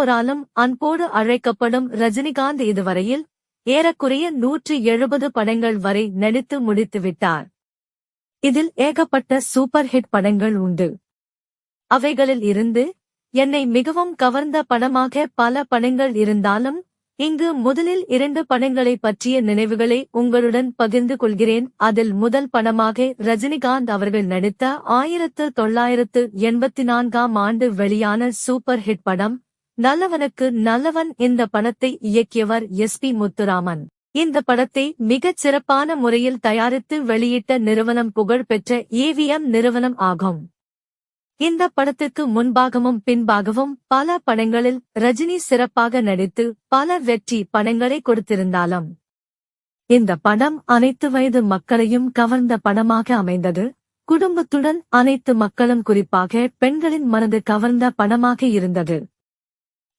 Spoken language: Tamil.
எல்லோராலும் அன்போடு அழைக்கப்படும் ரஜினிகாந்த் இதுவரையில் ஏறக்குறைய 170 படங்கள் வரை நடித்து முடித்துவிட்டார். இதில் ஏகப்பட்ட சூப்பர் ஹிட் படங்கள் உண்டு. அவைகளில் இருந்து என்னை மிகவும் கவர்ந்த படமாக பல படங்கள் இருந்தாலும் இங்கு முதலில் 2 படங்களை பற்றிய நினைவுகளை உங்களுடன் பகிர்ந்து கொள்கிறேன். அதில் முதல் படமாக ரஜினிகாந்த் அவர்கள் நடித்த 1984ஆம் ஆண்டு வெளியான சூப்பர் ஹிட் படம் நல்லவனுக்கு நல்லவன். இந்த படத்தை இயக்கியவர் எஸ்.பி. முத்துராமன். இந்த படத்தை மிகச் சிறப்பான முறையில் தயாரித்து வெளியிட்ட நிறுவனம் புகழ்பெற்ற ஏவிஎம் நிறுவனம் ஆகும். இந்த படத்திற்கு முன்பாகவும் பின்பாகவும் பல படங்களில் ரஜினி சிறப்பாக நடித்து பல வெற்றி படங்களை கொடுத்திருந்தாலும் இந்த படம் அனைத்து வயது மக்களையும் கவர்ந்த படமாக அமைந்தது. குடும்பத்துடன் அனைத்து மக்களும் குறிப்பாக பெண்களின் மனது கவர்ந்த படமாக இருந்தது.